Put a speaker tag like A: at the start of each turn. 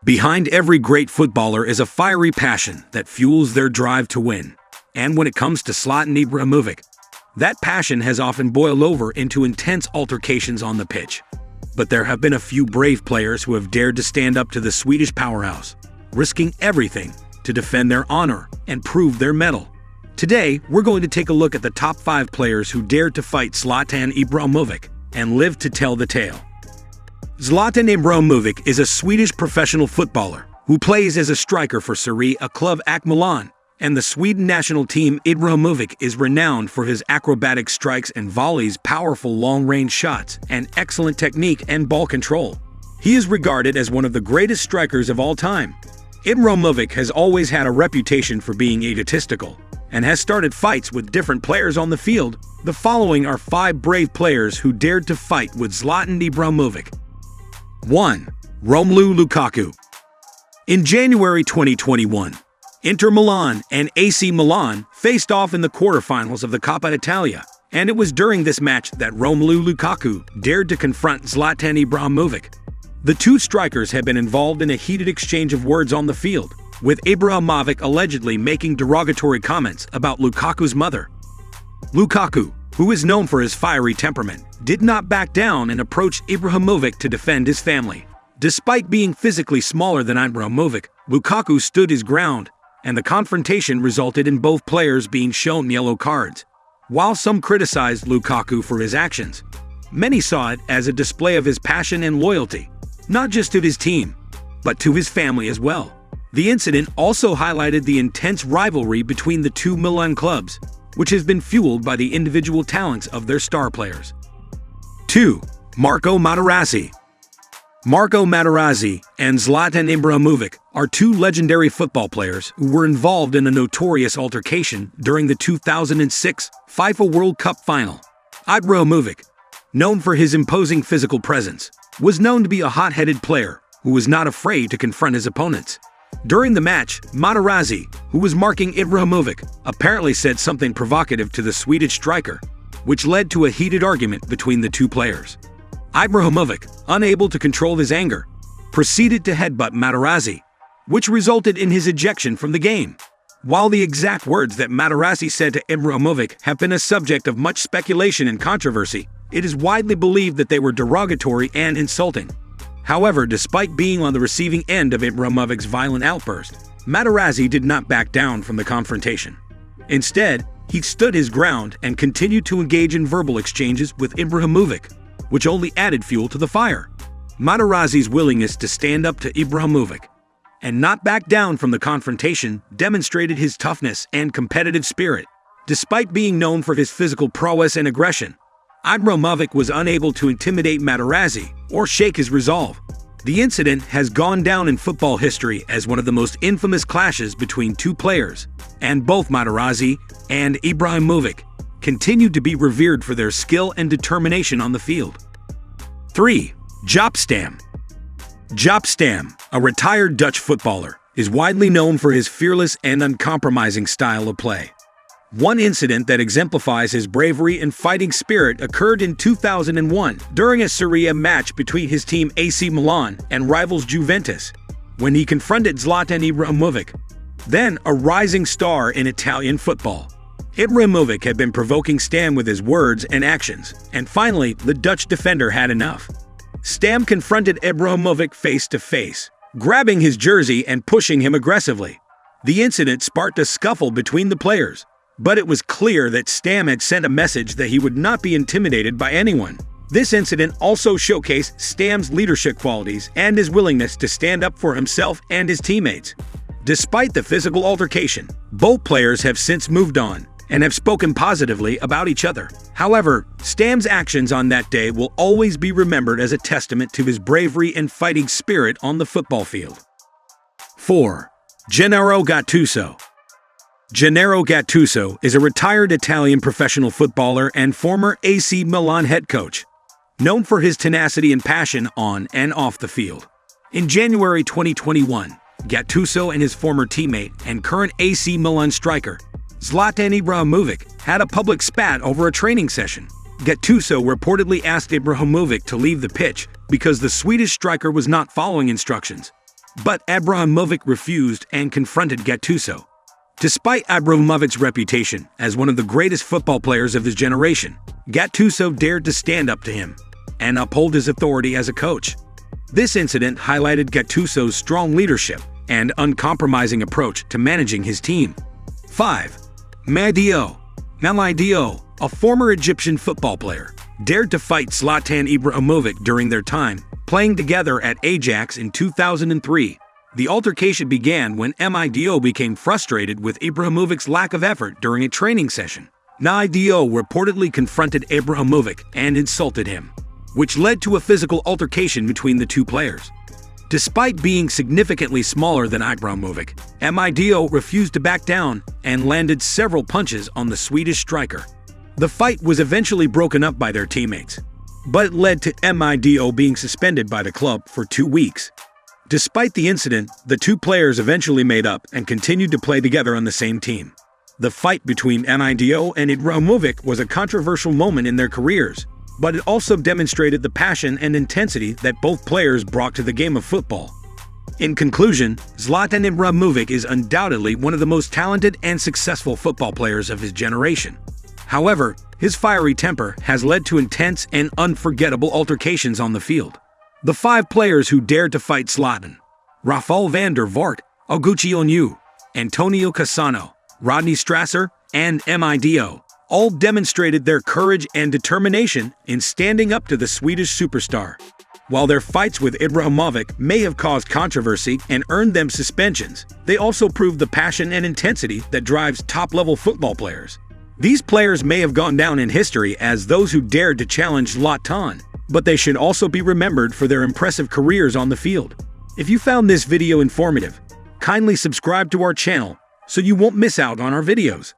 A: Behind every great footballer is a fiery passion that fuels their drive to win. And when it comes to Zlatan Ibrahimovic, that passion has often boiled over into intense altercations on the pitch. But there have been a few brave players who have dared to stand up to the Swedish powerhouse, risking everything to defend their honor and prove their mettle. Today, we're going to take a look at the top 5 players who dared to fight Zlatan Ibrahimovic and live to tell the tale. Zlatan Ibrahimovic is a Swedish professional footballer who plays as a striker for Serie A club AC Milan, and the Sweden national team. Ibrahimovic is renowned for his acrobatic strikes and volleys, powerful long-range shots, and excellent technique and ball control. He is regarded as one of the greatest strikers of all time. Ibrahimovic has always had a reputation for being egotistical and has started fights with different players on the field. The following are 5 brave players who dared to fight with Zlatan Ibrahimovic. 1. Romelu Lukaku. In January 2021, Inter Milan and AC Milan faced off in the quarterfinals of the Coppa Italia, and it was during this match that Romelu Lukaku dared to confront Zlatan Ibrahimovic. The two strikers had been involved in a heated exchange of words on the field, with Ibrahimovic allegedly making derogatory comments about Lukaku's mother. Lukaku, who is known for his fiery temperament, did not back down and approached Ibrahimovic to defend his family. Despite being physically smaller than Ibrahimovic, Lukaku stood his ground, and the confrontation resulted in both players being shown yellow cards. While some criticized Lukaku for his actions, many saw it as a display of his passion and loyalty, not just to his team, but to his family as well. The incident also highlighted the intense rivalry between the two Milan clubs, which has been fueled by the individual talents of their star players. 2. Marco Materazzi. Marco Materazzi and Zlatan Ibrahimovic are two legendary football players who were involved in a notorious altercation during the 2006 FIFA World Cup final. Ibrahimovic, known for his imposing physical presence, was known to be a hot-headed player who was not afraid to confront his opponents. During the match, Materazzi, who was marking Ibrahimovic, apparently said something provocative to the Swedish striker, which led to a heated argument between the two players. Ibrahimovic, unable to control his anger, proceeded to headbutt Materazzi, which resulted in his ejection from the game. While the exact words that Materazzi said to Ibrahimovic have been a subject of much speculation and controversy, it is widely believed that they were derogatory and insulting. However, despite being on the receiving end of Ibrahimovic's violent outburst, Materazzi did not back down from the confrontation. Instead, he stood his ground and continued to engage in verbal exchanges with Ibrahimovic, which only added fuel to the fire. Materazzi's willingness to stand up to Ibrahimovic and not back down from the confrontation demonstrated his toughness and competitive spirit. Despite being known for his physical prowess and aggression, Ibrahimovic was unable to intimidate Materazzi or shake his resolve. The incident has gone down in football history as one of the most infamous clashes between two players, and both Materazzi and Ibrahimovic continued to be revered for their skill and determination on the field. 3. Joop Stam. Joop Stam, a retired Dutch footballer, is widely known for his fearless and uncompromising style of play. One incident that exemplifies his bravery and fighting spirit occurred in 2001 during a Serie A match between his team AC Milan and rivals Juventus, when he confronted Zlatan Ibrahimovic, then a rising star in Italian football. Ibrahimovic had been provoking Stam with his words and actions, and finally, the Dutch defender had enough. Stam confronted Ibrahimovic face to face, grabbing his jersey and pushing him aggressively. The incident sparked a scuffle between the players, but it was clear that Stam had sent a message that he would not be intimidated by anyone. This incident also showcased Stam's leadership qualities and his willingness to stand up for himself and his teammates. Despite the physical altercation, both players have since moved on and have spoken positively about each other. However, Stam's actions on that day will always be remembered as a testament to his bravery and fighting spirit on the football field. 4. Gennaro Gattuso. Gennaro Gattuso is a retired Italian professional footballer and former AC Milan head coach, known for his tenacity and passion on and off the field. In January 2021, Gattuso and his former teammate and current AC Milan striker, Zlatan Ibrahimovic, had a public spat over a training session. Gattuso reportedly asked Ibrahimovic to leave the pitch because the Swedish striker was not following instructions. But Ibrahimovic refused and confronted Gattuso. Despite Ibrahimovic's reputation as one of the greatest football players of his generation, Gattuso dared to stand up to him and uphold his authority as a coach. This incident highlighted Gattuso's strong leadership and uncompromising approach to managing his team. 5. Madiou. Madiou, a former Egyptian football player, dared to fight Zlatan Ibrahimovic during their time playing together at Ajax in 2003. The altercation began when Madiou became frustrated with Ibrahimovic's lack of effort during a training session. Madiou reportedly confronted Ibrahimovic and insulted him, which led to a physical altercation between the two players. Despite being significantly smaller than Ibrahimovic, Madiou refused to back down and landed several punches on the Swedish striker. The fight was eventually broken up by their teammates, but it led to Madiou being suspended by the club for 2 weeks. Despite the incident, the two players eventually made up and continued to play together on the same team. The fight between Madiou and Ibrahimovic was a controversial moment in their careers, but it also demonstrated the passion and intensity that both players brought to the game of football. In conclusion, Zlatan Ibrahimovic is undoubtedly one of the most talented and successful football players of his generation. However, his fiery temper has led to intense and unforgettable altercations on the field. The 5 players who dared to fight Zlatan: Rafael van der Vaart, Augusto Onyu, Antonio Cassano, Rodney Strasser, and Madiou, all demonstrated their courage and determination in standing up to the Swedish superstar. While their fights with Ibrahimovic may have caused controversy and earned them suspensions, they also proved the passion and intensity that drives top-level football players. These players may have gone down in history as those who dared to challenge Zlatan, but they should also be remembered for their impressive careers on the field. If you found this video informative, kindly subscribe to our channel so you won't miss out on our videos.